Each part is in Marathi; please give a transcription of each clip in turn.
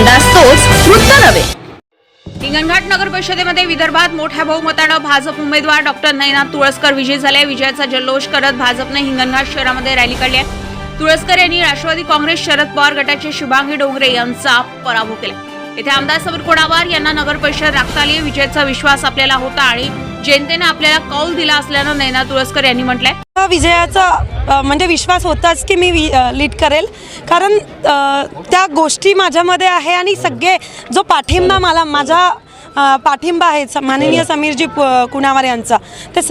आपणास तोच वृत्त नव्हे। हिंगणघाट नगर परिषदेमध्ये विदर्भात मोठ्या बहुमताने भाजप उमेदवार डॉक्टर नयनाथ तुळसकर विजयी झाले। विजयाचा जल्लोष करत भाजपने हिंगणघाट शहरामध्ये रॅली काढली आहे। तुळसकर यांनी राष्ट्रवादी काँग्रेस शरद पवार गटाचे शुभांगी डोंगरे यांचा पराभव केला। येथे आमदार समीर कोडावार यांना नगर परिषद राखता आली। विजयाचा विश्वास आपल्याला होता आणि जनतेने आपल्याला कौल दिला असल्याने नयनाथ तुळसकर यांनी म्हटलंय, विजयाचा म्हणजे विश्वास होताच की मी लीड करेल, कारण त्या गोष्टी माझ्यामध्ये आहे आणि सगळे जो पाठिंबा मला माझा पाठिंबा आहे माननीय समीरजी कुणावार यांचा, ते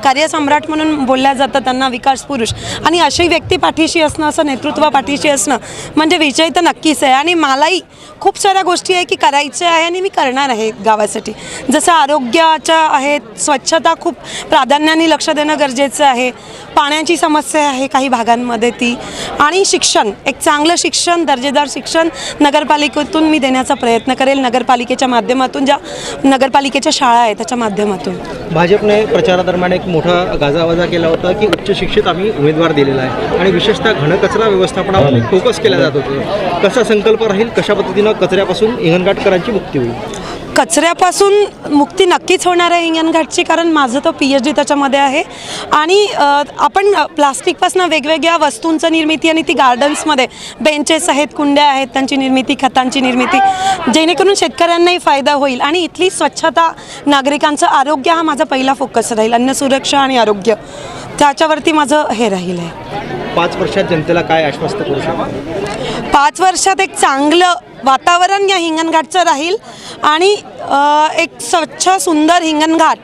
कार्यसम्राट म्हणून बोलल्या जातं त्यांना, विकास पुरुष, आणि अशी व्यक्ती पाठीशी असणं, असं नेतृत्व पाठीशी असणं म्हणजे विजय तर नक्कीच आहे। आणि मलाही खूप साऱ्या गोष्टी आहे की करायच्या आहे आणि मी करणार आहे गावासाठी। जसं आरोग्याच्या आहेत, स्वच्छता खूप प्राधान्याने लक्ष देणं गरजेचं आहे, पाण्याची समस्या आहे काही भागांमध्ये ती, आणि शिक्षण, एक चांगलं शिक्षण, दर्जेदार शिक्षण नगरपालिकेतून मी देण्याचा प्रयत्न करेल, नगरपालिकेच्या माध्यमातून, ज्या नगरपालिकेच्या शाळा आहेत त्याच्या माध्यमातून। भाजपने प्रचारादरम्यान एक मोठा गाजावाजा केला होता की उच्च शिक्षित आम्ही उमेदवार दिलेला आहे आणि विशेषतः घनकचरा व्यवस्थापनावर फोकस केला जात होता। कसा संकल्प राहील, कशा पद्धतीनं कचऱ्यापासून हिंगणघाटकरांची मुक्ती होईल? कचऱ्यापासून मुक्ती नक्कीच होणार आहे हिंगणघाटची, कारण माझं तो PhD त्याच्यामध्ये आहे। आणि आपण प्लास्टिकपासून वेगवेगळ्या वस्तूंचं निर्मिती आणि ती गार्डन्समध्ये बेंचेस आहेत, कुंड्या आहेत, त्यांची निर्मिती, खतांची निर्मिती, जेणेकरून शेतकऱ्यांनाही फायदा होईल आणि इथली स्वच्छता, नागरिकांचं आरोग्य हा माझा पहिला फोकस राहील। अन्न सुरक्षा आणि आरोग्य त्याच्यावरती माझं हे राहील आहे। 5 वर्षात जनतेला काय आश्वस्त करू शकतो? 5 वर्षात एक चांगलं वातावरण या हिंगणघाटचं राहील आणि एक स्वच्छ सुंदर हिंगणघाट,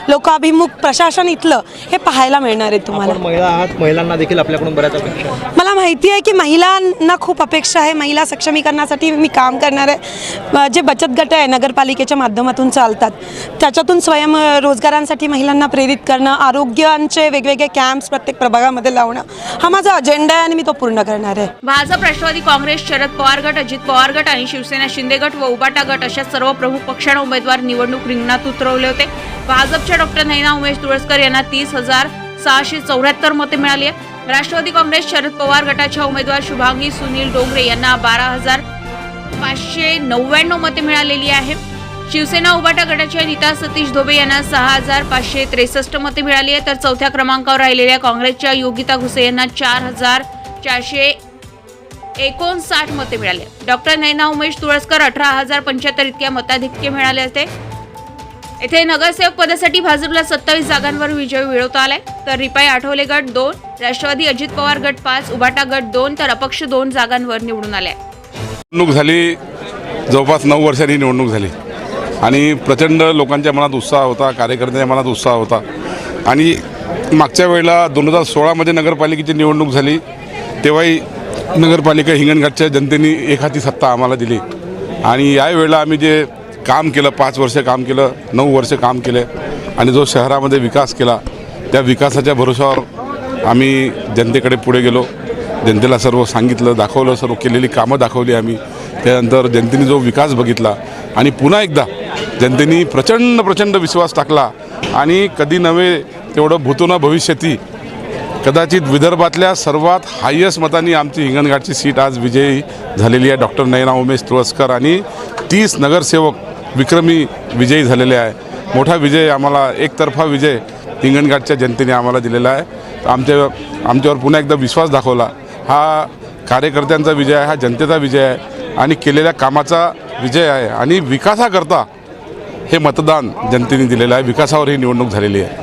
लोकाभिमुख प्रशासन इथलं हे पाहायला मिळणार आहे तुम्हाला। महिला आहात, महिलांना देखील आपल्याकडून बऱ्याच अपेक्षा आहेत। मला माहिती आहे की महिलांना खूप अपेक्षा आहे, महिला सक्षमीकरणासाठी मी काम करणार आहे। जे बचत गट आहे नगरपालिकेच्या माध्यमातून चालतात त्याच्यातून स्वयंरोजगारांसाठी महिलांना प्रेरित करणं, आरोग्यांचे वेगवेगळे कॅम्प्स प्रत्येक प्रभागामध्ये लावणं हा माझा अजेंडा आहे आणि मी तो पूर्ण करणार आहे। भाजप, राष्ट्रवादी काँग्रेस, शरद पवार गट, अजित पवार गट आणि शिवसेना शिंदे गट व उबाटा गट अशा सर्व प्रमुख पक्षांना उमेदवार निवडणूक रिंगणात उतरवले होते। भाजपच्या डॉक्टर नयना उमेश तुळसकर यांना 30,674 मते मिळाली आहे। राष्ट्रवादी काँग्रेस शरद पवार गटाच्या उमेदवार शुभांगी सुनील डोंगरे यांना 12,599 मते मिळालेली आहे। शिवसेना उबाटा गटाच्या नीता सतीश धोबे यांना 6,563 मते मिळाली आहे, तर चौथ्या क्रमांकावर राहिलेल्या काँग्रेसच्या योगिता घुसे यांना 4,459 मते मिळाले। डॉक्टर नयना उमेश तुळसकर 18,075 इतक्या मताधिक्य मिळाले होते। येथे नगरसेवक पदासाठी भाजपला 27 जागांवर विजय मिळवता आलाय, तर रिपाई आठवले गट 2, राष्ट्रवादी अजित पवार गट 5, उबाटा गट 2 तर अपक्ष 2 जागांवर निवडून आले। निवडणूक झाली, जवळपास 9 वर्षांनी निवडणूक झाली आणि प्रचंड लोकांच्या मनात उत्साह होता, कार्यकर्त्यांच्या मनात उत्साह होता। आणि मागच्या वेळेला 2016मध्ये नगरपालिकेची निवडणूक झाली, तेव्हाही नगरपालिका हिंगणघाटच्या जनतेने एकहाती सत्ता आम्हाला दिली। आणि यावेळेला आम्ही जे काम केलं, 5 वर्ष काम केलं, 9 वर्ष काम केले आणि जो शहरामध्ये विकास केला, त्या विकासाच्या भरोशावर आम्ही जनतेकडे पुढे गेलो, जनतेला सर्व सांगितलं, दाखवलं, सर्व केलेली कामं दाखवली आम्ही। त्यानंतर जनतेने जो विकास बघितला आणि पुन्हा एकदा जनतेने प्रचंड विश्वास टाकला आणि कधी नव्हे तेवढं भूतो भविष्यती, कदाचित विदर्भातल्या सर्वात हायेस्ट मतांनी आमची हिंगणघाटची सीट आज विजयी झालेली आहे। डॉक्टर नयना उमेश तुळसकर आणि 30 नगरसेवक विक्रमी विजयी झालेले आहे। मोठा विजय, आम्हाला एकतर्फा विजय हिंगणघाटच्या जनतेने आम्हाला दिलेला आहे। आमच्यावर पुन्हा एकदा विश्वास दाखवला, हा कार्यकर्त्यांचा विजय आहे, हा जनतेचा विजय आहे आणि केलेल्या कामाचा विजय आहे। आणि विकासाकरता हे मतदान जनतेने दिलेलं आहे, विकासावर ही निवडणूक झालेली आहे।